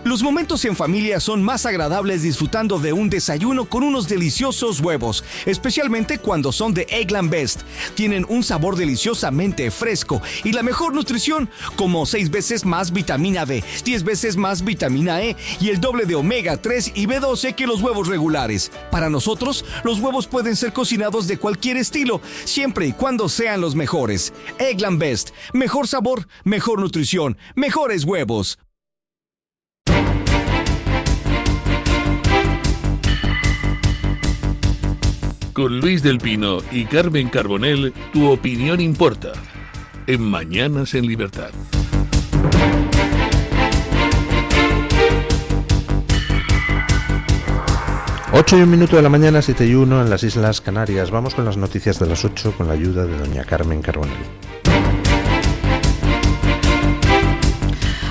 Los momentos en familia son más agradables disfrutando de un desayuno con unos deliciosos huevos, especialmente cuando son de Eggland Best. Tienen un sabor deliciosamente fresco y la mejor nutrición, como 6 veces más vitamina D, 10 veces más vitamina E y el doble de omega 3 y B12 que los huevos regulares. Para nosotros, los huevos pueden ser cocinados de cualquier estilo, siempre y cuando sean los mejores. Eggland Best, mejor sabor, mejor nutrición, mejores huevos. Con Luis del Pino y Carmen Carbonell, tu opinión importa. En Mañanas en Libertad. 8:01 de la mañana, 7:01 en las Islas Canarias. Vamos con las noticias de las 8 con la ayuda de doña Carmen Carbonell.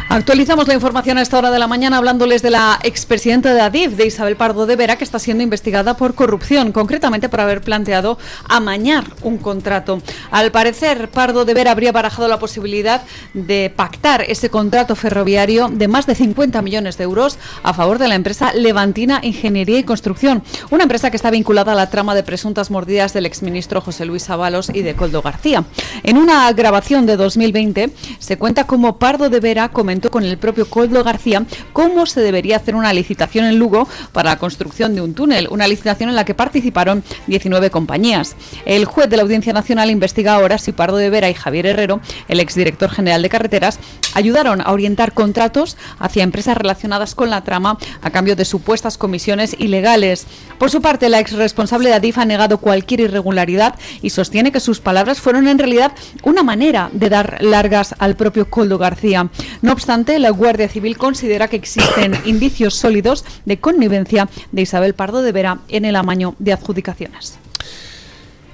Actualizamos la información a esta hora de la mañana hablándoles de la expresidenta de Adif, de Isabel Pardo de Vera, que está siendo investigada por corrupción, concretamente por haber planteado amañar un contrato. Al parecer, Pardo de Vera habría barajado la posibilidad de pactar ese contrato ferroviario de más de 50 millones de euros a favor de la empresa Levantina Ingeniería y Construcción, una empresa que está vinculada a la trama de presuntas mordidas del exministro José Luis Ábalos y de Koldo García. En una grabación de 2020 se cuenta cómo Pardo de Vera comentó con el propio Koldo García cómo se debería hacer una licitación en Lugo para la construcción de un túnel, una licitación en la que participaron 19 compañías. El juez de la Audiencia Nacional investiga ahora si Pardo de Vera y Javier Herrero, el exdirector general de Carreteras, ayudaron a orientar contratos hacia empresas relacionadas con la trama a cambio de supuestas comisiones ilegales. Por su parte, la exresponsable de Adif ha negado cualquier irregularidad y sostiene que sus palabras fueron en realidad una manera de dar largas al propio Koldo García. No obstante, la Guardia Civil considera que existen indicios sólidos de connivencia de Isabel Pardo de Vera en el amaño de adjudicaciones.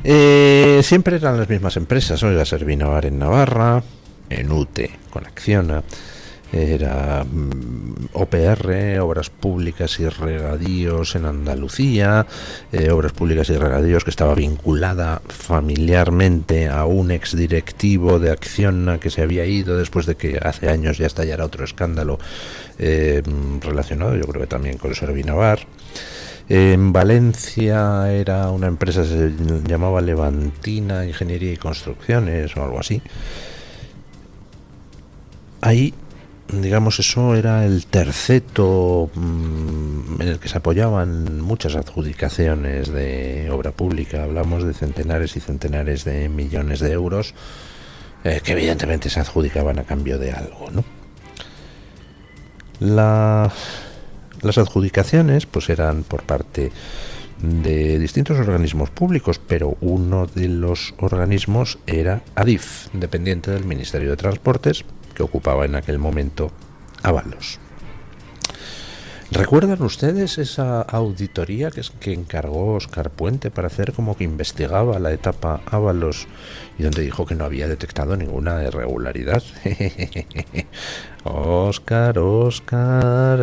Siempre eran las mismas empresas, oiga, Servinovar en Navarra, en UTE con Acciona, era OPR, Obras Públicas y Regadíos en Andalucía, Obras Públicas y Regadíos que estaba vinculada familiarmente a un exdirectivo de Acciona que se había ido después de que hace años ya estallara otro escándalo relacionado, yo creo que también con Servinovar. En Valencia era una empresa que se llamaba Levantina Ingeniería y Construcciones o algo así. Ahí, digamos, eso era el terceto en el que se apoyaban muchas adjudicaciones de obra pública. Hablamos de centenares y centenares de millones de euros que evidentemente se adjudicaban a cambio de algo, ¿no? Las adjudicaciones pues eran por parte de distintos organismos públicos, pero uno de los organismos era Adif, dependiente del Ministerio de Transportes, que ocupaba en aquel momento Ábalos. ¿Recuerdan ustedes esa auditoría que encargó Óscar Puente para hacer como que investigaba la etapa Ábalos y donde dijo que no había detectado ninguna irregularidad? Óscar,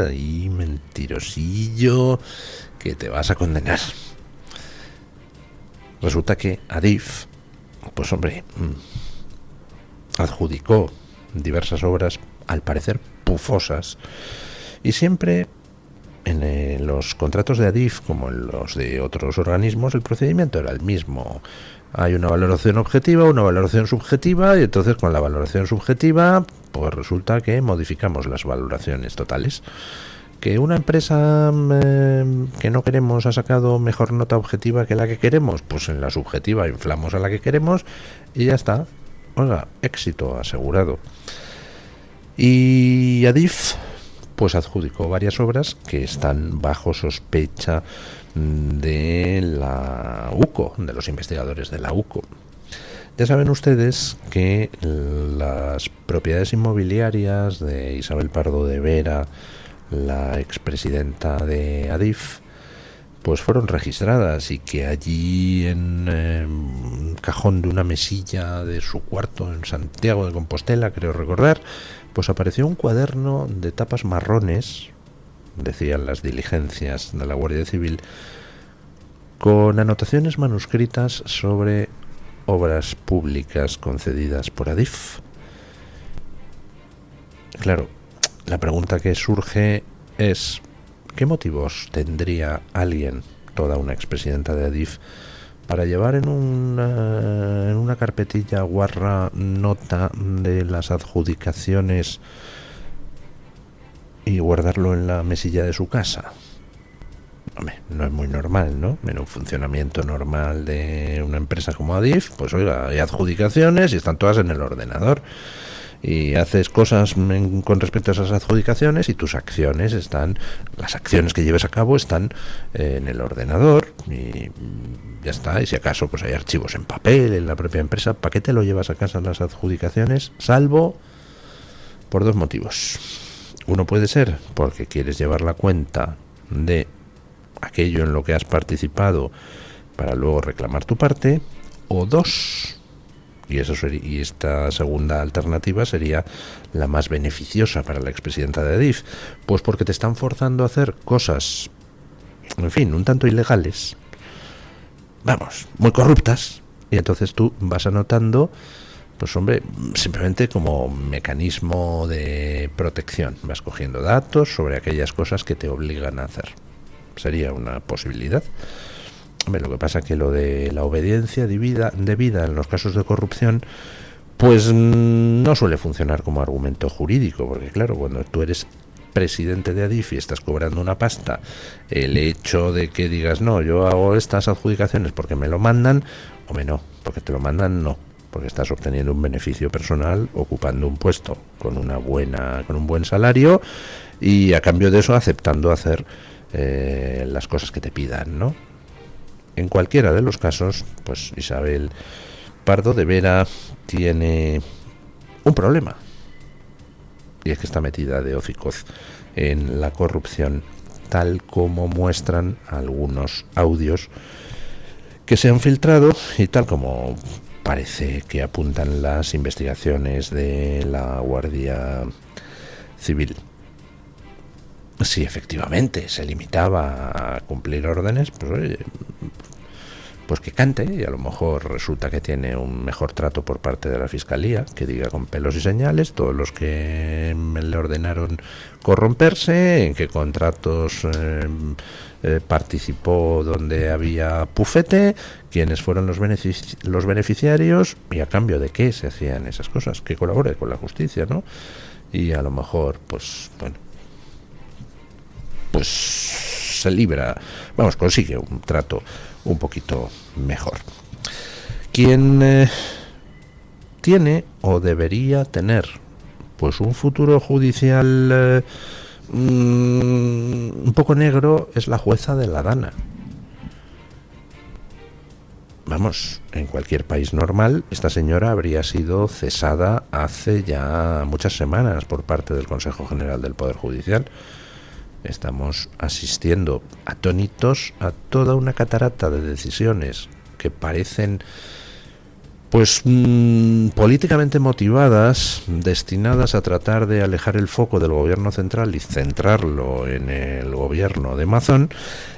ahí mentirosillo, que te vas a condenar. Resulta que Adif, pues hombre, adjudicó diversas obras, al parecer pufosas, y siempre en los contratos de Adif, como en los de otros organismos, el procedimiento era el mismo. Hay una valoración objetiva, una valoración subjetiva, y entonces con la valoración subjetiva, pues resulta que modificamos las valoraciones totales. Que una empresa que no queremos ha sacado mejor nota objetiva que la que queremos, pues en la subjetiva inflamos a la que queremos y ya está. Oiga, éxito asegurado. Y Adif pues adjudicó varias obras que están bajo sospecha de la UCO, de los investigadores de la UCO. Ya saben ustedes que las propiedades inmobiliarias de Isabel Pardo de Vera, la expresidenta de Adif, pues fueron registradas y que allí en un cajón de una mesilla de su cuarto en Santiago de Compostela, creo recordar, pues apareció un cuaderno de tapas marrones, decían las diligencias de la Guardia Civil, con anotaciones manuscritas sobre obras públicas concedidas por Adif. Claro, la pregunta que surge es: ¿qué motivos tendría alguien, toda una expresidenta de Adif, para llevar en una carpetilla guarra nota de las adjudicaciones y guardarlo en la mesilla de su casa? Hombre, no es muy normal, ¿no? En un funcionamiento normal de una empresa como Adif, pues oiga, hay adjudicaciones y están todas en el ordenador. Y haces cosas con respecto a esas adjudicaciones y tus acciones están, las acciones que lleves a cabo están en el ordenador y ya está. Y si acaso pues hay archivos en papel en la propia empresa, ¿para qué te lo llevas a casa las adjudicaciones? Salvo por dos motivos. Uno puede ser porque quieres llevar la cuenta de aquello en lo que has participado para luego reclamar tu parte, o dos, y esta segunda alternativa sería la más beneficiosa para la expresidenta de Adif, pues porque te están forzando a hacer cosas, en fin, un tanto ilegales, vamos, muy corruptas, y entonces tú vas anotando, pues hombre, simplemente como mecanismo de protección, vas cogiendo datos sobre aquellas cosas que te obligan a hacer. Sería una posibilidad. Hombre, lo que pasa es que lo de la obediencia debida en los casos de corrupción, pues no suele funcionar como argumento jurídico, porque claro, cuando tú eres presidente de Adif y estás cobrando una pasta, el hecho de que digas, no, yo hago estas adjudicaciones porque me lo mandan, hombre, no, porque te lo mandan, no, porque estás obteniendo un beneficio personal, ocupando un puesto con un buen salario y a cambio de eso aceptando hacer las cosas que te pidan, ¿no? En cualquiera de los casos, pues Isabel Pardo de Vera tiene un problema, y es que está metida de hocicoz en la corrupción, tal como muestran algunos audios que se han filtrado y tal como parece que apuntan las investigaciones de la Guardia Civil. Si efectivamente se limitaba a cumplir órdenes, pues oye, pues que cante, y a lo mejor resulta que tiene un mejor trato por parte de la Fiscalía, que diga con pelos y señales todos los que le ordenaron corromperse, en qué contratos participó donde había pufete, quiénes fueron los beneficiarios y a cambio de qué se hacían esas cosas, que colabore con la justicia, ¿no? Y a lo mejor, pues bueno, pues se libra, vamos, consigue un trato un poquito mejor. Quien tiene o debería tener pues un futuro judicial un poco negro es la jueza de la Dana. Vamos, en cualquier país normal esta señora habría sido cesada hace ya muchas semanas por parte del Consejo General del Poder Judicial. Estamos asistiendo atónitos a toda una catarata de decisiones que parecen pues políticamente motivadas, destinadas a tratar de alejar el foco del gobierno central y centrarlo en el gobierno de Mazón,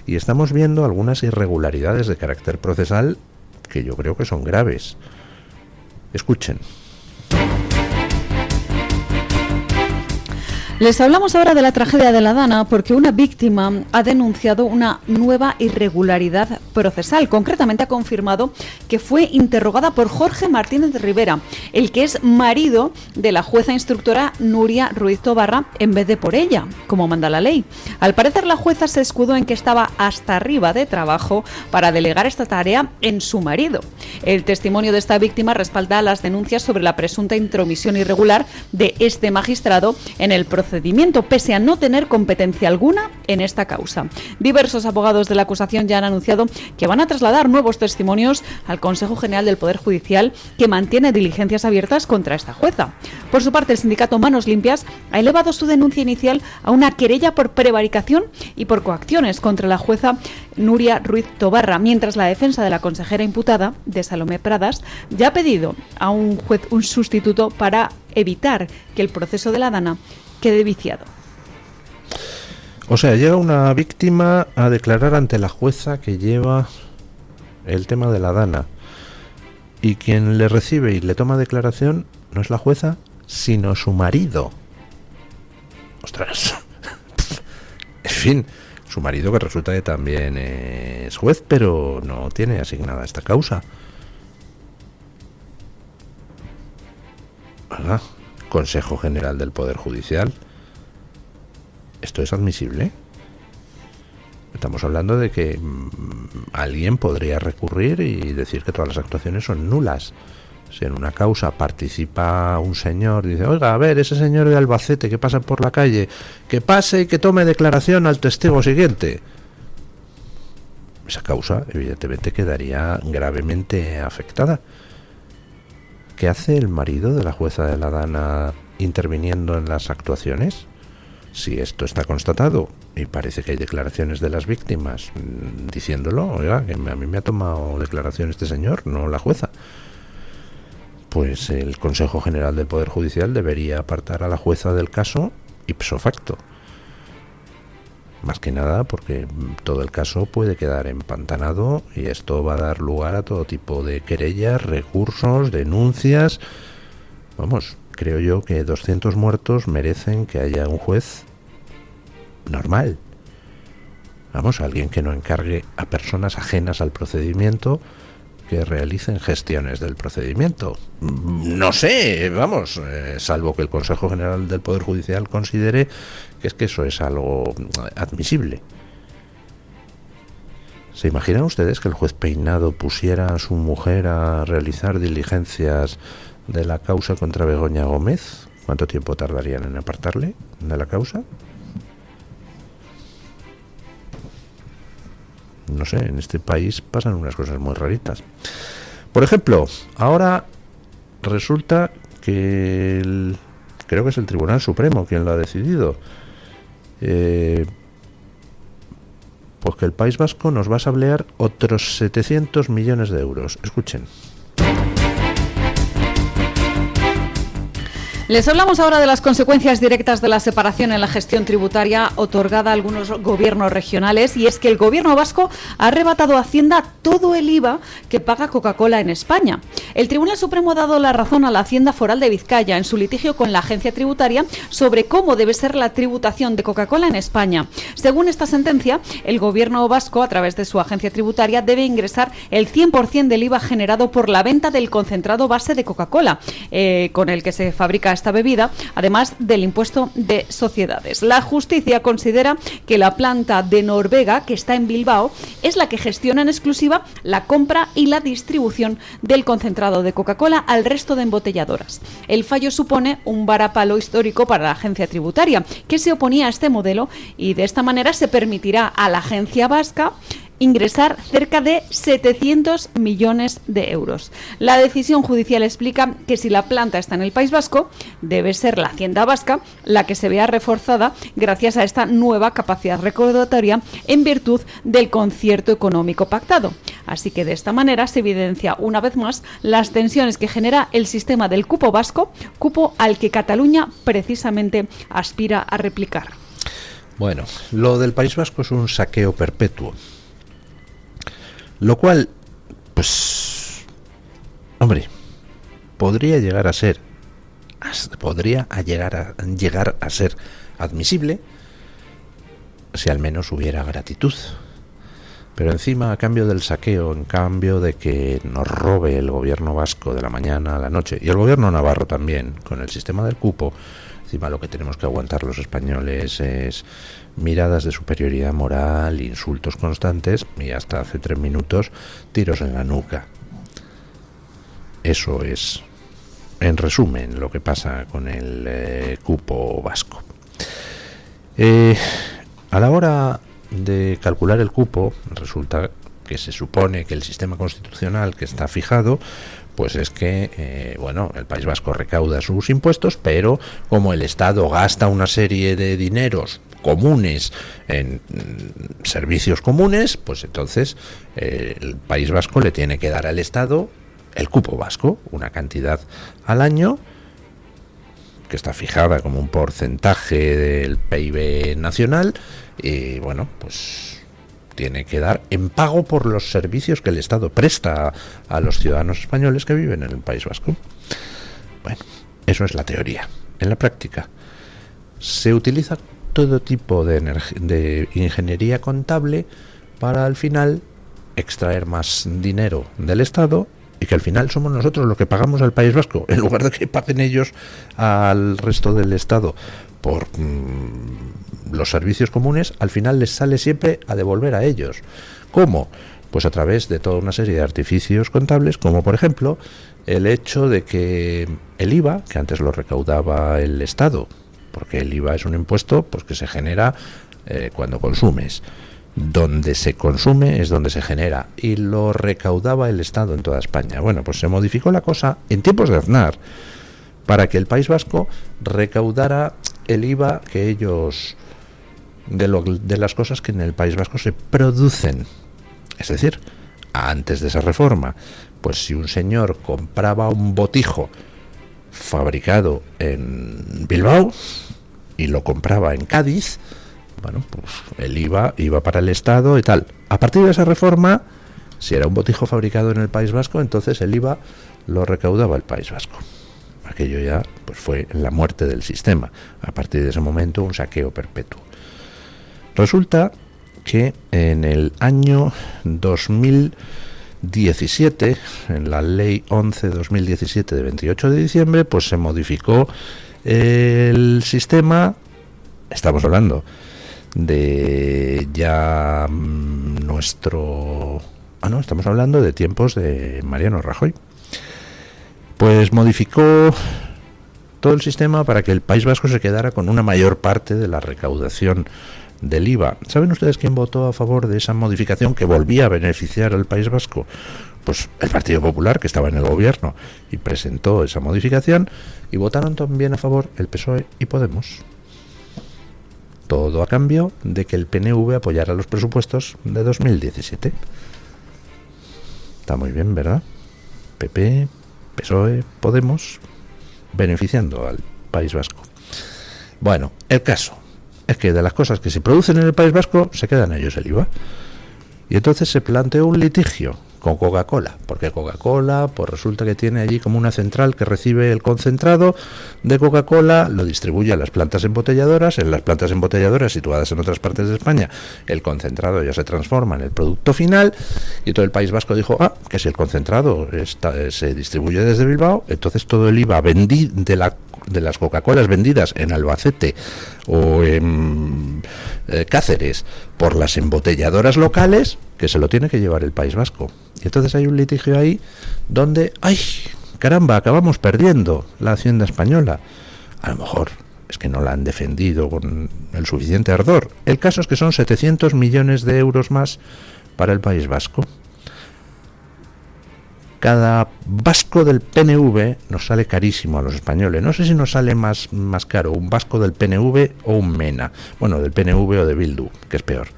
y estamos viendo algunas irregularidades de carácter procesal que yo creo que son graves. Escuchen. Les hablamos ahora de la tragedia de la Dana porque una víctima ha denunciado una nueva irregularidad procesal. Concretamente ha confirmado que fue interrogada por Jorge Martínez Rivera, el que es marido de la jueza instructora Nuria Ruiz Tobarra, en vez de por ella, como manda la ley. Al parecer la jueza se escudó en que estaba hasta arriba de trabajo para delegar esta tarea en su marido. El testimonio de esta víctima respalda las denuncias sobre la presunta intromisión irregular de este magistrado en el procedimiento, pese a no tener competencia alguna en esta causa. Diversos abogados de la acusación ya han anunciado que van a trasladar nuevos testimonios al Consejo General del Poder Judicial, que mantiene diligencias abiertas contra esta jueza. Por su parte, el sindicato Manos Limpias ha elevado su denuncia inicial a una querella por prevaricación y por coacciones contra la jueza Nuria Ruiz Tobarra, mientras la defensa de la consejera imputada, de Salomé Pradas, ya ha pedido a un juez un sustituto para evitar que el proceso de la Dana quede viciado. O sea, llega una víctima a declarar ante la jueza que lleva el tema de la Dana, y quien le recibe y le toma declaración no es la jueza, sino su marido. O Ostras. En fin, su marido, que resulta que también es juez, pero no tiene asignada esta causa. ¿Verdad? Consejo General del Poder Judicial. ¿Esto es admisible? Estamos hablando de que alguien podría recurrir y decir que todas las actuaciones son nulas. Si en una causa participa un señor, dice, oiga, a ver, ese señor de Albacete que pasa por la calle, que pase y que tome declaración al testigo siguiente. Esa causa, evidentemente, quedaría gravemente afectada. ¿Qué hace el marido de la jueza de la Dana interviniendo en las actuaciones? Si esto está constatado y parece que hay declaraciones de las víctimas diciéndolo, oiga, que a mí me ha tomado declaración este señor, no la jueza, pues el Consejo General del Poder Judicial debería apartar a la jueza del caso ipso facto. Más que nada porque todo el caso puede quedar empantanado y esto va a dar lugar a todo tipo de querellas, recursos, denuncias. Vamos, creo yo que 200 muertos merecen que haya un juez normal. Vamos, alguien que no encargue a personas ajenas al procedimiento que realicen gestiones del procedimiento. No sé, vamos, salvo que el Consejo General del Poder Judicial considere que es que eso es algo admisible. ¿Se imaginan ustedes que el juez Peinado pusiera a su mujer a realizar diligencias de la causa contra Begoña Gómez? ¿Cuánto tiempo tardarían en apartarle de la causa? No sé, en este país pasan unas cosas muy raritas. Por ejemplo, ahora resulta que creo que es el Tribunal Supremo quien lo ha decidido. Pues que el País Vasco nos va a sablear otros 700 millones de euros. Escuchen. Les hablamos ahora de las consecuencias directas de la separación en la gestión tributaria otorgada a algunos gobiernos regionales, y es que el gobierno vasco ha arrebatado a Hacienda todo el IVA que paga Coca-Cola en España. El Tribunal Supremo ha dado la razón a la Hacienda Foral de Vizcaya en su litigio con la agencia tributaria sobre cómo debe ser la tributación de Coca-Cola en España. Según esta sentencia, el gobierno vasco, a través de su agencia tributaria, debe ingresar el 100% del IVA generado por la venta del concentrado base de Coca-Cola, con el que se fabrica esta bebida, además del impuesto de sociedades. La justicia considera que la planta de Noruega, que está en Bilbao, es la que gestiona en exclusiva la compra y la distribución del concentrado de Coca-Cola al resto de embotelladoras. El fallo supone un varapalo histórico para la agencia tributaria, que se oponía a este modelo, y de esta manera se permitirá a la agencia vasca ingresar cerca de 700 millones de euros. La decisión judicial explica que si la planta está en el País Vasco, debe ser la Hacienda vasca la que se vea reforzada gracias a esta nueva capacidad recaudatoria en virtud del concierto económico pactado. Así que de esta manera se evidencia una vez más las tensiones que genera el sistema del cupo vasco, cupo al que Cataluña precisamente aspira a replicar. Bueno, lo del País Vasco es un saqueo perpetuo. Lo cual, pues, hombre, podría llegar a ser admisible si al menos hubiera gratitud. Pero encima, a cambio del saqueo, en cambio de que nos robe el gobierno vasco de la mañana a la noche, y el gobierno navarro también, con el sistema del cupo, encima lo que tenemos que aguantar los españoles es miradas de superioridad moral, insultos constantes y hasta hace 3 minutos tiros en la nuca. Eso es, en resumen, lo que pasa con el cupo vasco. A la hora de calcular el cupo, resulta que se supone que el sistema constitucional que está fijado, pues es que, el País Vasco recauda sus impuestos, pero como el Estado gasta una serie de dineros comunes en servicios comunes, pues entonces el País Vasco le tiene que dar al Estado el cupo vasco, una cantidad al año que está fijada como un porcentaje del PIB nacional, y pues tiene que dar en pago por los servicios que el Estado presta a los ciudadanos españoles que viven en el País Vasco. Bueno, eso es la teoría. En la práctica, se utiliza todo tipo de ingeniería contable para al final extraer más dinero del Estado y que al final somos nosotros los que pagamos al País Vasco, en lugar de que paguen ellos al resto del Estado por los servicios comunes, al final les sale siempre a devolver a ellos. ¿Cómo? Pues a través de toda una serie de artificios contables, como por ejemplo el hecho de que el IVA, que antes lo recaudaba el Estado, porque el IVA es un impuesto pues que se genera cuando consumes. Donde se consume es donde se genera, y lo recaudaba el Estado en toda España. Bueno, pues se modificó la cosa en tiempos de Aznar para que el País Vasco recaudara el IVA que ellos de las cosas que en el País Vasco se producen. Es decir, antes de esa reforma, pues si un señor compraba un botijo fabricado en Bilbao y lo compraba en Cádiz, bueno, pues el IVA iba para el Estado y tal. A partir de esa reforma, si era un botijo fabricado en el País Vasco, entonces el IVA lo recaudaba el País Vasco. Aquello ya pues fue la muerte del sistema. A partir de ese momento, un saqueo perpetuo. Resulta que en el año 2017, en la Ley 11/2017 de 28 de diciembre, pues se modificó el sistema. Estamos hablando de ya estamos hablando de tiempos de Mariano Rajoy. Pues modificó todo el sistema para que el País Vasco se quedara con una mayor parte de la recaudación del IVA. ¿Saben ustedes quién votó a favor de esa modificación que volvía a beneficiar al País Vasco? Pues el Partido Popular, que estaba en el gobierno y presentó esa modificación, y votaron también a favor el PSOE y Podemos. Todo a cambio de que el PNV apoyara los presupuestos de 2017. Está muy bien, ¿verdad? PP, PSOE, Podemos, beneficiando al País Vasco. Bueno, el caso es que de las cosas que se producen en el País Vasco se quedan ellos el IVA. Y entonces se planteó un litigio con Coca-Cola, porque Coca-Cola pues resulta que tiene allí como una central que recibe el concentrado de Coca-Cola, lo distribuye a las plantas embotelladoras. En las plantas embotelladoras situadas en otras partes de España, el concentrado ya se transforma en el producto final, y todo el País Vasco dijo, que si el concentrado se distribuye desde Bilbao, entonces todo el IVA de las Coca-Colas vendidas en Albacete o en Cáceres por las embotelladoras locales, que se lo tiene que llevar el País Vasco. Y entonces hay un litigio ahí donde, ¡ay, caramba!, acabamos perdiendo la Hacienda española. A lo mejor es que no la han defendido con el suficiente ardor. El caso es que son 700 millones de euros más para el País Vasco. Cada vasco del PNV nos sale carísimo a los españoles. No sé si nos sale más caro un vasco del PNV o un MENA. Bueno, del PNV o de Bildu, que es peor.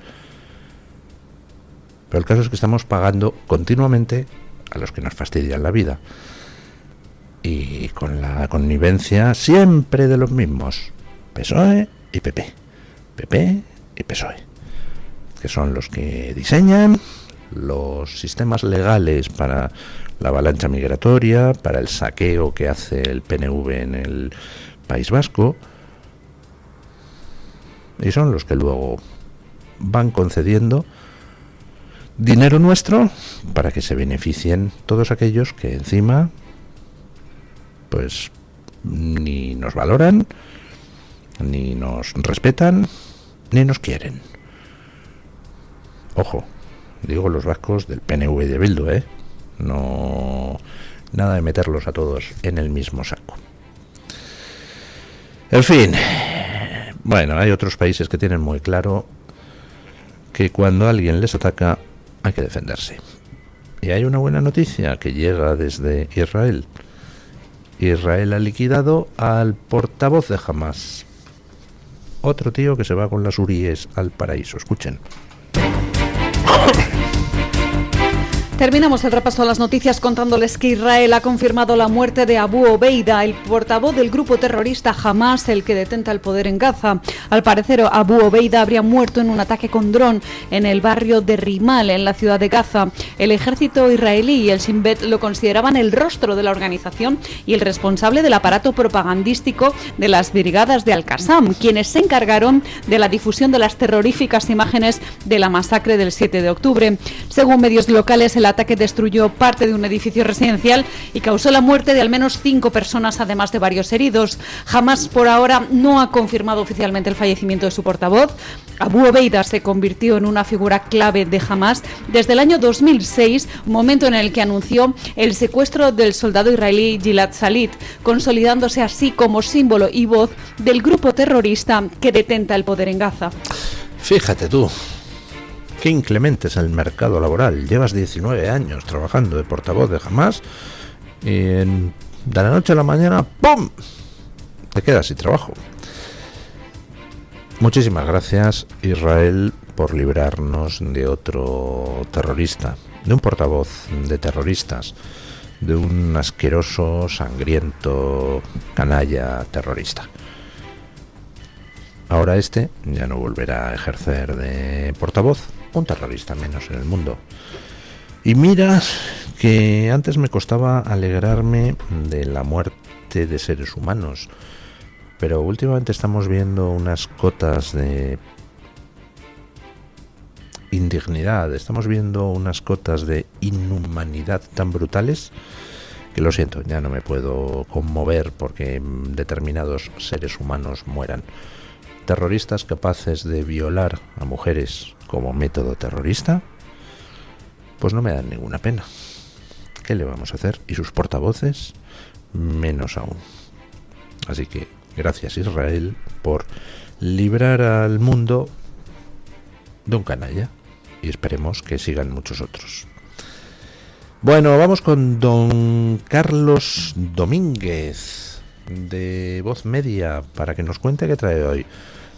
Pero el caso es que estamos pagando continuamente a los que nos fastidian la vida. Y con la connivencia siempre de los mismos. PSOE y PP. PP y PSOE. Que son los que diseñan los sistemas legales para la avalancha migratoria, para el saqueo que hace el PNV en el País Vasco. Y son los que luego van concediendo dinero nuestro para que se beneficien todos aquellos que encima pues ni nos valoran, ni nos respetan, ni nos quieren. Ojo, digo los vascos del PNV y de Bildu, no, nada de meterlos a todos en el mismo saco. En fin, bueno, hay otros países que tienen muy claro que cuando alguien les ataca hay que defenderse. Y hay una buena noticia que llega desde Israel. Israel ha liquidado al portavoz de Hamás. Otro tío que se va con las uríes al paraíso. Escuchen. Terminamos el repaso a las noticias contándoles que Israel ha confirmado la muerte de Abu Obeida, el portavoz del grupo terrorista Hamas, el que detenta el poder en Gaza. Al parecer, Abu Obeida habría muerto en un ataque con dron en el barrio de Rimal, en la ciudad de Gaza. El ejército israelí y el Shin Bet lo consideraban el rostro de la organización y el responsable del aparato propagandístico de las brigadas de Al-Qassam, quienes se encargaron de la difusión de las terroríficas imágenes de la masacre del 7 de octubre. Según medios locales, el ataque destruyó parte de un edificio residencial y causó la muerte de al menos 5 personas, además de varios heridos. Hamas, por ahora, no ha confirmado oficialmente el fallecimiento de su portavoz. Abu Obeida se convirtió en una figura clave de Hamas desde el año 2006, momento en el que anunció el secuestro del soldado israelí Gilad Shalit, consolidándose así como símbolo y voz del grupo terrorista que detenta el poder en Gaza. Fíjate tú, qué inclemente es el mercado laboral. Llevas 19 años trabajando de portavoz de Hamas y de la noche a la mañana, ¡pum!, te quedas sin trabajo. Muchísimas gracias, Israel, por librarnos de otro terrorista, de un portavoz de terroristas, de un asqueroso, sangriento, canalla terrorista. Ahora este ya no volverá a ejercer de portavoz, un terrorista menos en el mundo. Y mira que antes me costaba alegrarme de la muerte de seres humanos, pero últimamente estamos viendo unas cotas de indignidad, estamos viendo unas cotas de inhumanidad tan brutales que lo siento, ya no me puedo conmover porque determinados seres humanos mueran. Terroristas capaces de violar a mujeres como método terrorista, pues no me dan ninguna pena. ¿Qué le vamos a hacer? Y sus portavoces, menos aún. Así que gracias, Israel, por librar al mundo de un canalla, y esperemos que sigan muchos otros. Bueno, vamos con don Carlos Domínguez de Voz Media para que nos cuente qué trae hoy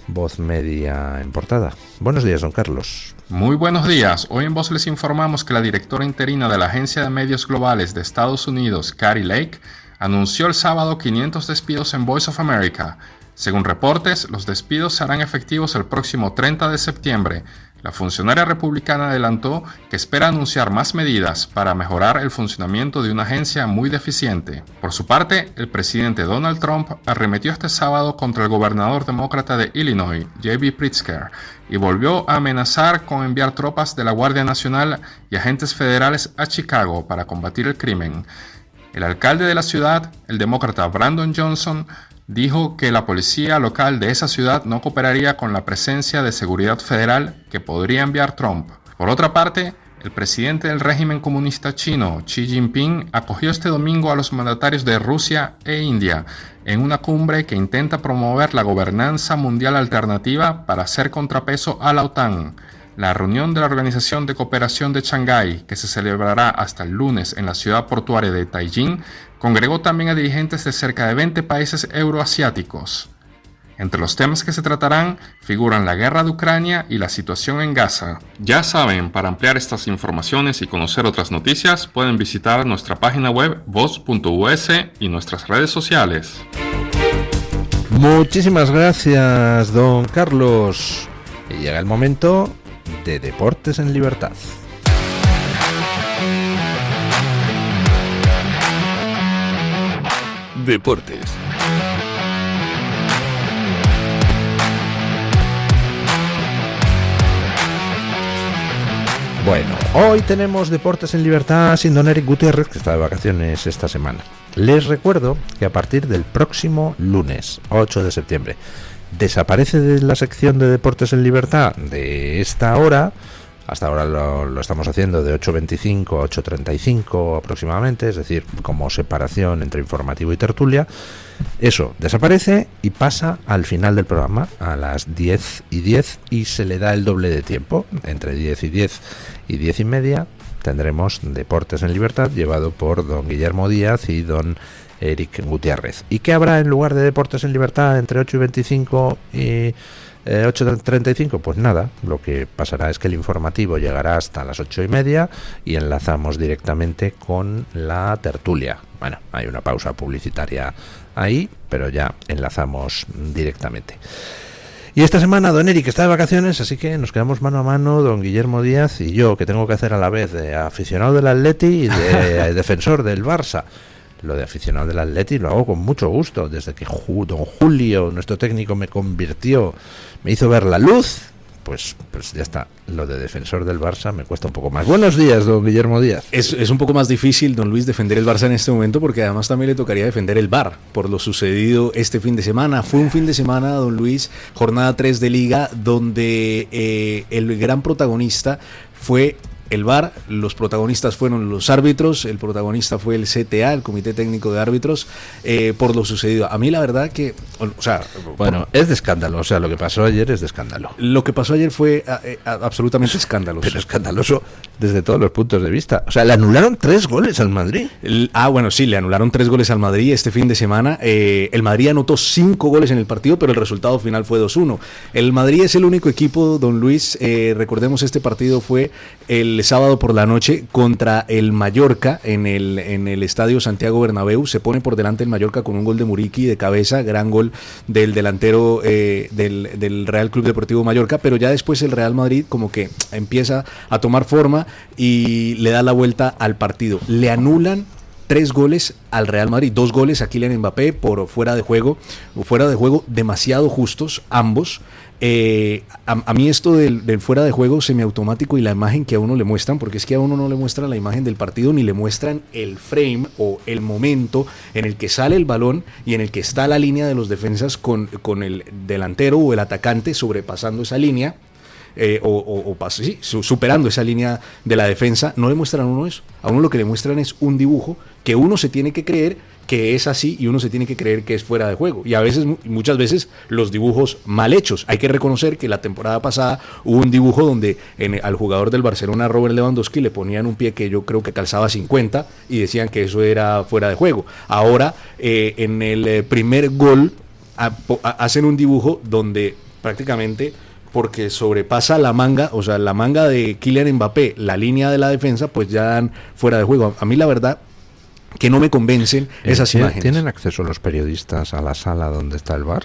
Voz Media en portada. Buenos días, don Carlos. Muy buenos días. Hoy en Voz les informamos que la directora interina de la Agencia de Medios Globales de Estados Unidos, Kari Lake, anunció el sábado 500 despidos en Voice of America. Según reportes, los despidos serán efectivos el próximo 30 de septiembre. La funcionaria republicana adelantó que espera anunciar más medidas para mejorar el funcionamiento de una agencia muy deficiente. Por su parte, el presidente Donald Trump arremetió este sábado contra el gobernador demócrata de Illinois, J.B. Pritzker, y volvió a amenazar con enviar tropas de la Guardia Nacional y agentes federales a Chicago para combatir el crimen. El alcalde de la ciudad, el demócrata Brandon Johnson, dijo que la policía local de esa ciudad no cooperaría con la presencia de seguridad federal que podría enviar Trump. Por otra parte, el presidente del régimen comunista chino, Xi Jinping, acogió este domingo a los mandatarios de Rusia e India en una cumbre que intenta promover la gobernanza mundial alternativa para hacer contrapeso a la OTAN. La reunión de la Organización de Cooperación de Shanghái, que se celebrará hasta el lunes en la ciudad portuaria de Taiyín, congregó también a dirigentes de cerca de 20 países euroasiáticos. Entre los temas que se tratarán figuran la guerra de Ucrania y la situación en Gaza. Ya saben, para ampliar estas informaciones y conocer otras noticias, pueden visitar nuestra página web voz.us y nuestras redes sociales. Muchísimas gracias, don Carlos. Y llega el momento de Deportes en Libertad. Deportes. Bueno, hoy tenemos Deportes en Libertad sin don Eric Gutiérrez, que está de vacaciones esta semana. Les recuerdo que a partir del próximo lunes, 8 de septiembre, desaparece de la sección de Deportes en Libertad de esta hora. Hasta ahora lo estamos haciendo de 8.25 a 8.35 aproximadamente, es decir, como separación entre informativo y tertulia. Eso desaparece y pasa al final del programa, a las 10:10, y se le da el doble de tiempo. Entre 10:10 y 10:30 tendremos Deportes en Libertad, llevado por don Guillermo Díaz y don Eric Gutiérrez. ¿Y qué habrá en lugar de Deportes en Libertad entre 8:25 y 8:35, pues nada, lo que pasará es que el informativo llegará hasta las 8:30 y enlazamos directamente con la tertulia. Bueno, hay una pausa publicitaria ahí, pero ya enlazamos directamente. Y esta semana don Eric está de vacaciones, así que nos quedamos mano a mano, don Guillermo Díaz y yo, que tengo que hacer a la vez de aficionado del Atleti y de defensor del Barça. Lo de aficionado del Atleti lo hago con mucho gusto, desde que don Julio, nuestro técnico, me hizo ver la luz, pues ya está. Lo de defensor del Barça me cuesta un poco más. Buenos días, don Guillermo Díaz. Es un poco más difícil, don Luis, defender el Barça en este momento, porque además también le tocaría defender el VAR por lo sucedido este fin de semana. Fue un fin de semana, don Luis, jornada 3 de Liga, donde el gran protagonista fue el VAR, los protagonistas fueron los árbitros, el protagonista fue el CTA, el Comité Técnico de Árbitros, por lo sucedido. A mí la verdad que, bueno, es de escándalo, o sea, lo que pasó ayer es de escándalo. Lo que pasó ayer fue absolutamente escandaloso. Pero escandaloso desde todos los puntos de vista. O sea, le anularon 3 goles al Madrid. Bueno, sí, le anularon 3 goles al Madrid este fin de semana. El Madrid anotó 5 goles en el partido, pero el resultado final fue 2-1. El Madrid es el único equipo, don Luis, recordemos, este partido fue el sábado por la noche contra el Mallorca en el Estadio Santiago Bernabéu. Se pone por delante el Mallorca con un gol de Muriqui de cabeza, gran gol del delantero del Real Club Deportivo Mallorca, pero ya después el Real Madrid como que empieza a tomar forma y le da la vuelta al partido. Le anulan 3 goles al Real Madrid, 2 goles a Kylian Mbappé por fuera de juego demasiado justos ambos. A mí esto del fuera de juego semiautomático y la imagen que a uno le muestran, porque es que a uno no le muestran la imagen del partido ni le muestran el frame o el momento en el que sale el balón y en el que está la línea de los defensas con el delantero o el atacante sobrepasando esa línea. Superando esa línea de la defensa. No le muestran a uno eso. A uno lo que le muestran es un dibujo que uno se tiene que creer que es así y uno se tiene que creer que es fuera de juego. Y muchas veces los dibujos mal hechos. Hay que reconocer que la temporada pasada hubo un dibujo donde al jugador del Barcelona, Robert Lewandowski, le ponían un pie que yo creo que calzaba 50 y decían que eso era fuera de juego. Ahora, en el primer gol hacen un dibujo donde prácticamente, porque sobrepasa la manga, o sea, la manga de Kylian Mbappé, la línea de la defensa, pues ya dan fuera de juego. A mí la verdad que no me convencen esas imágenes. ¿Tienen acceso los periodistas a la sala donde está el VAR?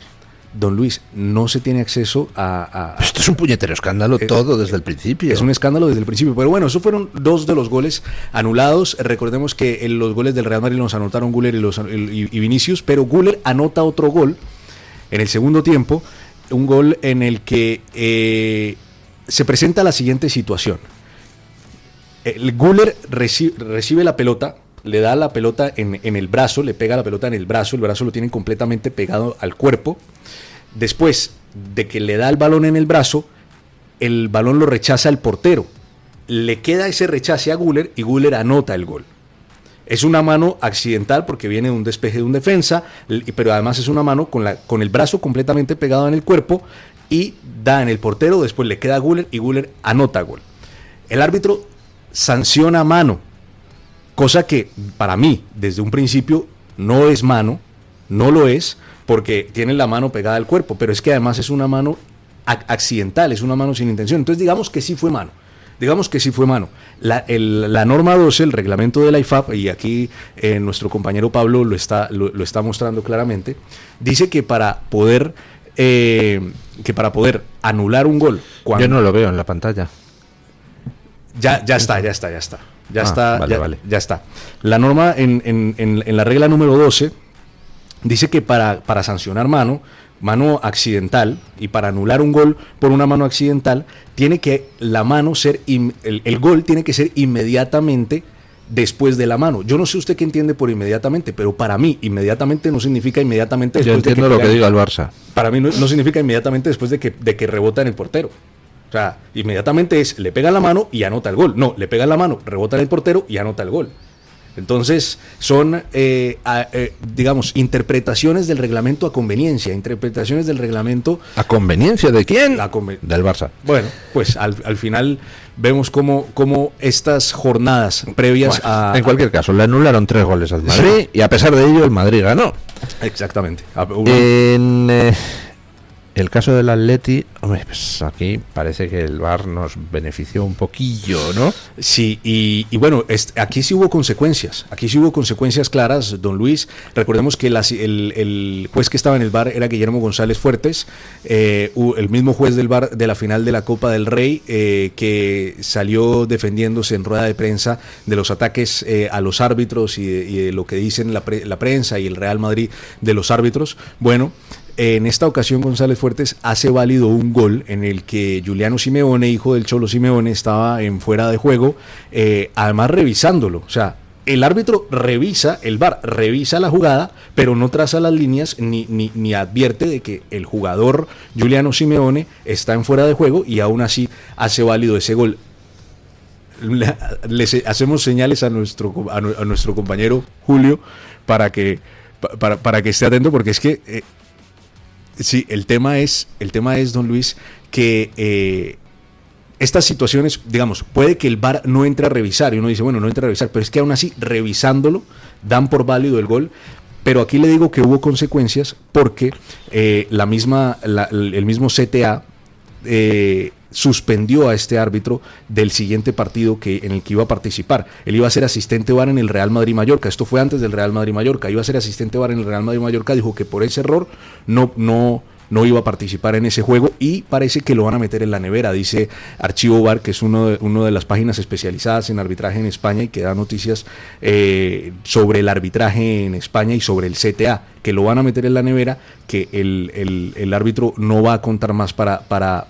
Don Luis, no se tiene acceso a Esto es un puñetero escándalo todo desde el principio. Es un escándalo desde el principio, pero bueno, esos fueron 2 de los goles anulados. Recordemos que los goles del Real Madrid los anotaron Güler y Vinicius, pero Güler anota otro gol en el segundo tiempo, un gol en el que se presenta la siguiente situación. El Güler recibe la pelota, le da la pelota en el brazo, le pega la pelota en el brazo lo tienen completamente pegado al cuerpo. Después de que le da el balón en el brazo, el balón lo rechaza el portero. Le queda ese rechace a Güler y Güler anota el gol. Es una mano accidental porque viene de un despeje de un defensa, pero además es una mano con el brazo completamente pegado en el cuerpo y da en el portero, después le queda a Güler y Güler anota gol. El árbitro sanciona mano, cosa que para mí desde un principio no es mano, no lo es, porque tiene la mano pegada al cuerpo, pero es que además es una mano accidental, es una mano sin intención. Entonces digamos que sí fue mano. La norma 12, el reglamento de la IFAB, y aquí nuestro compañero Pablo lo está mostrando claramente, dice que para poder anular un gol, yo no lo veo en la pantalla. Ya está. Vale. Ya está. La norma en la regla número 12 dice que para sancionar mano accidental y para anular un gol por una mano accidental, tiene que la mano ser el gol tiene que ser inmediatamente después de la mano. Yo no sé usted qué entiende por inmediatamente, pero para mí inmediatamente no significa inmediatamente después. Yo entiendo lo que diga el Barça. Para mí no significa inmediatamente después de que rebota en el portero. O sea, inmediatamente le pega la mano y anota el gol. No, le pega la mano, rebota en el portero y anota el gol. Entonces, son, digamos, interpretaciones del reglamento a conveniencia, interpretaciones del reglamento... ¿A conveniencia de quién? Del Barça. Bueno, pues al final vemos cómo estas jornadas previas En cualquier caso, le anularon 3 goles al Madrid y a pesar de ello el Madrid ganó. Exactamente. El caso del Atleti, hombre, pues aquí parece que el VAR nos benefició un poquillo, ¿no? Sí, y bueno, aquí sí hubo consecuencias claras, don Luis. Recordemos que el juez que estaba en el VAR era Guillermo González Fuertes, el mismo juez del VAR de la final de la Copa del Rey, que salió defendiéndose en rueda de prensa de los ataques a los árbitros y de lo que dicen la prensa y el Real Madrid de los árbitros. Bueno, en esta ocasión González Fuertes hace válido un gol en el que Giuliano Simeone, hijo del Cholo Simeone, estaba en fuera de juego, además revisándolo. O sea, el árbitro revisa, el VAR revisa la jugada, pero no traza las líneas ni advierte de que el jugador Giuliano Simeone está en fuera de juego y aún así hace válido ese gol. Les hacemos señales a nuestro compañero Julio para que esté atento, porque es que sí, el tema es, don Luis, que estas situaciones, digamos, puede que el VAR no entre a revisar, y uno dice, bueno, no entra a revisar, pero es que aún así, revisándolo, dan por válido el gol. Pero aquí le digo que hubo consecuencias porque el mismo CTA suspendió a este árbitro del siguiente partido en el que iba a participar. Él iba a ser asistente VAR en el Real Madrid-Mallorca. Esto fue antes del Real Madrid-Mallorca. Iba a ser asistente VAR en el Real Madrid-Mallorca. Dijo que por ese error no iba a participar en ese juego y parece que lo van a meter en la nevera, dice Archivo VAR, que es uno de las páginas especializadas en arbitraje en España y que da noticias sobre el arbitraje en España y sobre el CTA, que lo van a meter en la nevera, que el árbitro no va a contar más para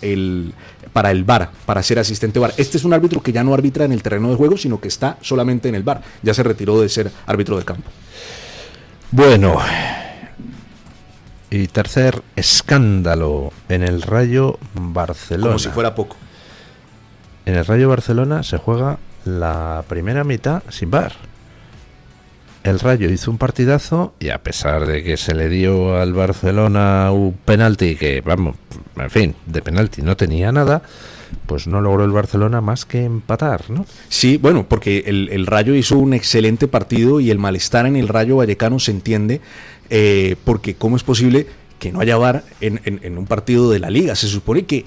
el VAR, para ser asistente VAR. Este es un árbitro que ya no arbitra en el terreno de juego, sino que está solamente en el VAR. Ya se retiró de ser árbitro de campo. Bueno, y tercer escándalo en el Rayo Barcelona. Como si fuera poco. En el Rayo Barcelona se juega la primera mitad sin VAR. El Rayo hizo un partidazo y, a pesar de que se le dio al Barcelona un penalti que, vamos, en fin, de penalti no tenía nada, pues no logró el Barcelona más que empatar, ¿no? Sí, bueno, porque el Rayo hizo un excelente partido y el malestar en el Rayo Vallecano se entiende, porque ¿cómo es posible que no haya VAR en un partido de la Liga? Se supone que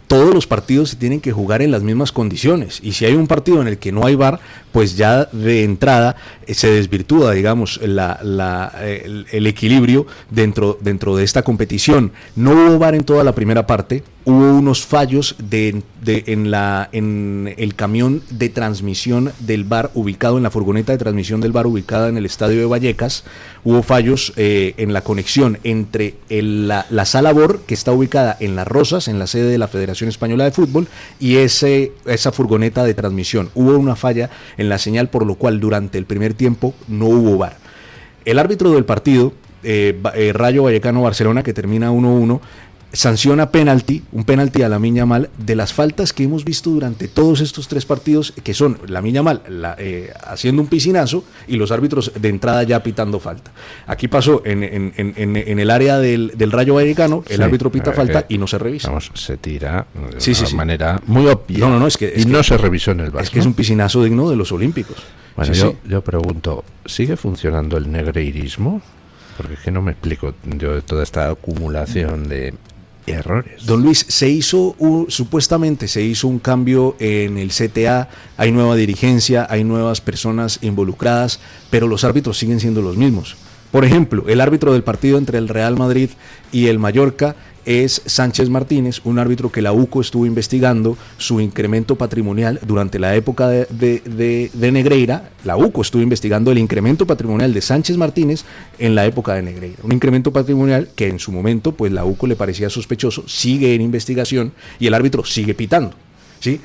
todos los partidos se tienen que jugar en las mismas condiciones, y si hay un partido en el que no hay VAR, pues ya de entrada se desvirtúa, digamos, el equilibrio dentro de esta competición. No hubo VAR en toda la primera parte, hubo unos fallos en el camión de transmisión del VAR ubicado en la furgoneta de transmisión del VAR ubicada en el estadio de Vallecas. Hubo fallos en la conexión entre la sala VOR, que está ubicada en Las Rozas, en la sede de la Federación Española de Fútbol, y esa furgoneta de transmisión. Hubo una falla en la señal, por lo cual durante el primer tiempo no hubo VAR. El árbitro del partido, Rayo Vallecano Barcelona, que termina 1-1, sanciona un penalti a Lamine Yamal, de las faltas que hemos visto durante todos estos tres partidos, que son Lamine Yamal haciendo un piscinazo y los árbitros de entrada ya pitando falta. Aquí pasó en el área del Rayo Vallecano, el árbitro pita falta y no se revisa. Vamos, se tira de una manera muy obvia. No, no se revisó en el VAR. Es que es un piscinazo digno de los Olímpicos. Bueno, yo pregunto, ¿sigue funcionando el negreirismo? Porque es que no me explico yo de toda esta acumulación de errores. Don Luis, supuestamente se hizo un cambio en el CTA, hay nueva dirigencia, hay nuevas personas involucradas, pero los árbitros siguen siendo los mismos. Por ejemplo, el árbitro del partido entre el Real Madrid y el Mallorca es Sánchez Martínez, un árbitro que la UCO estuvo investigando su incremento patrimonial durante la época de Negreira. La UCO estuvo investigando el incremento patrimonial de Sánchez Martínez en la época de Negreira. Un incremento patrimonial que en su momento pues la UCO le parecía sospechoso, sigue en investigación y el árbitro sigue pitando. ¿Sí?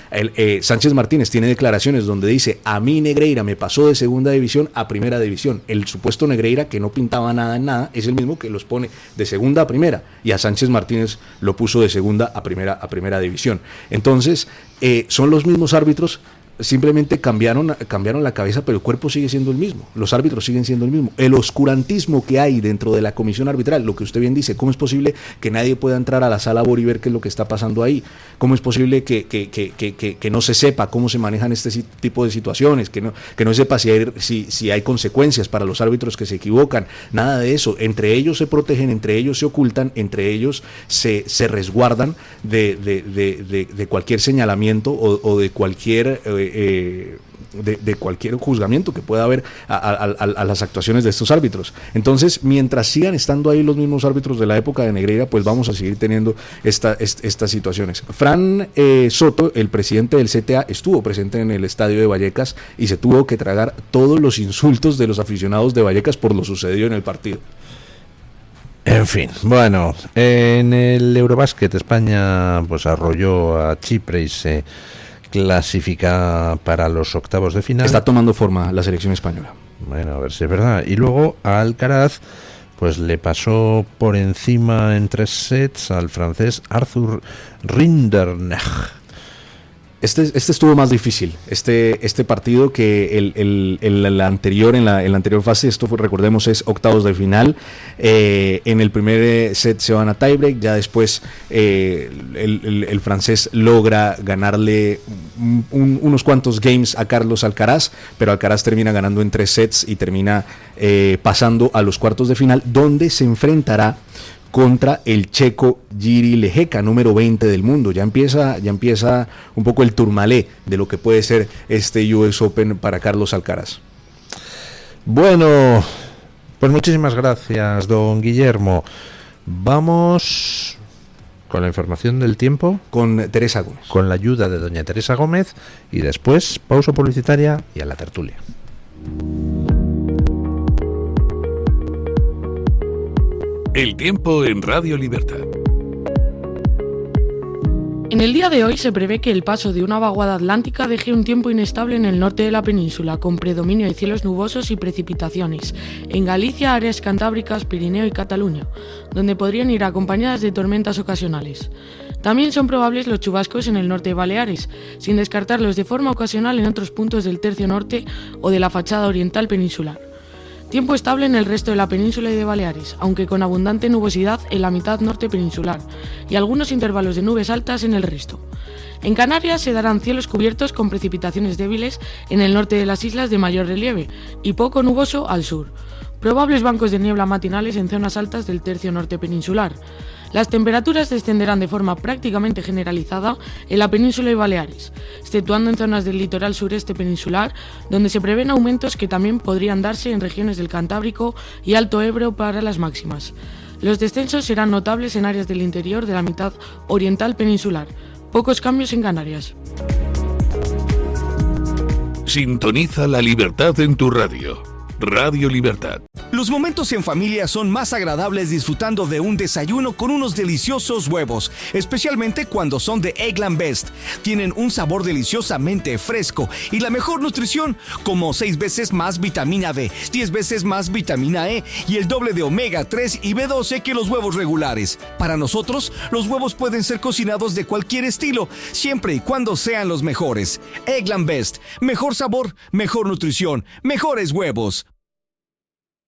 Sánchez Martínez tiene declaraciones donde dice: a mí Negreira me pasó de segunda división a primera división. El supuesto Negreira, que no pintaba nada en nada, es el mismo que los pone de segunda a primera, y a Sánchez Martínez lo puso de segunda a primera división. Entonces son los mismos árbitros. simplemente cambiaron la cabeza, pero el cuerpo sigue siendo el mismo, los árbitros siguen siendo el mismo. El oscurantismo que hay dentro de la comisión arbitral, lo que usted bien dice, ¿cómo es posible que nadie pueda entrar a la sala BOR y ver qué es lo que está pasando ahí? ¿Cómo es posible que no se sepa cómo se manejan este tipo de situaciones, que no sepa si hay consecuencias para los árbitros que se equivocan? Nada de eso. Entre ellos se protegen, entre ellos se ocultan, entre ellos se resguardan de cualquier señalamiento o de cualquier de cualquier juzgamiento que pueda haber a las actuaciones de estos árbitros. Entonces, mientras sigan estando ahí los mismos árbitros de la época de Negreira, pues vamos a seguir teniendo estas situaciones. Fran Soto, el presidente del CTA, estuvo presente en el estadio de Vallecas y se tuvo que tragar todos los insultos de los aficionados de Vallecas por lo sucedido en el partido. En fin, bueno, en el Eurobásquet España pues arrolló a Chipre y se clasifica para los octavos de final. Está tomando forma la selección española. Bueno, a ver si es verdad. Y luego a Alcaraz pues le pasó por encima en 3 sets al francés Arthur Rinderknecht. Este estuvo más difícil, este partido que el anterior, en la anterior fase. Esto recordemos, es octavos de final. En el primer set se van a tiebreak, ya después el francés logra ganarle unos cuantos games a Carlos Alcaraz, pero Alcaraz termina ganando en 3 sets y termina pasando a los cuartos de final, donde se enfrentará contra el checo Jiří Lehecka, número 20 del mundo. Ya empieza un poco el tourmalet de lo que puede ser este US Open para Carlos Alcaraz. Bueno, pues muchísimas gracias, don Guillermo. Vamos con la información del tiempo. Con Teresa Gómez. Con la ayuda de doña Teresa Gómez. Y después, pausa publicitaria y a la tertulia. El tiempo en Radio Libertad. En el día de hoy se prevé que el paso de una vaguada atlántica deje un tiempo inestable en el norte de la península, con predominio de cielos nubosos y precipitaciones, en Galicia, áreas cantábricas, Pirineo y Cataluña, donde podrían ir acompañadas de tormentas ocasionales. También son probables los chubascos en el norte de Baleares, sin descartarlos de forma ocasional en otros puntos del tercio norte o de la fachada oriental peninsular. Tiempo estable en el resto de la península y de Baleares, aunque con abundante nubosidad en la mitad norte peninsular y algunos intervalos de nubes altas en el resto. En Canarias se darán cielos cubiertos con precipitaciones débiles en el norte de las islas de mayor relieve y poco nuboso al sur. Probables bancos de niebla matinales en zonas altas del tercio norte peninsular. Las temperaturas descenderán de forma prácticamente generalizada en la península y Baleares, exceptuando en zonas del litoral sureste peninsular, donde se prevén aumentos que también podrían darse en regiones del Cantábrico y Alto Ebro para las máximas. Los descensos serán notables en áreas del interior de la mitad oriental peninsular. Pocos cambios en Canarias. Sintoniza la libertad en tu radio. Radio Libertad. Los momentos en familia son más agradables disfrutando de un desayuno con unos deliciosos huevos, especialmente cuando son de Eggland Best. Tienen un sabor deliciosamente fresco y la mejor nutrición, como 6 veces más vitamina D, 10 veces más vitamina E y el doble de omega 3 y B12 que los huevos regulares. Para nosotros, los huevos pueden ser cocinados de cualquier estilo, siempre y cuando sean los mejores. Eggland Best, mejor sabor, mejor nutrición, mejores huevos.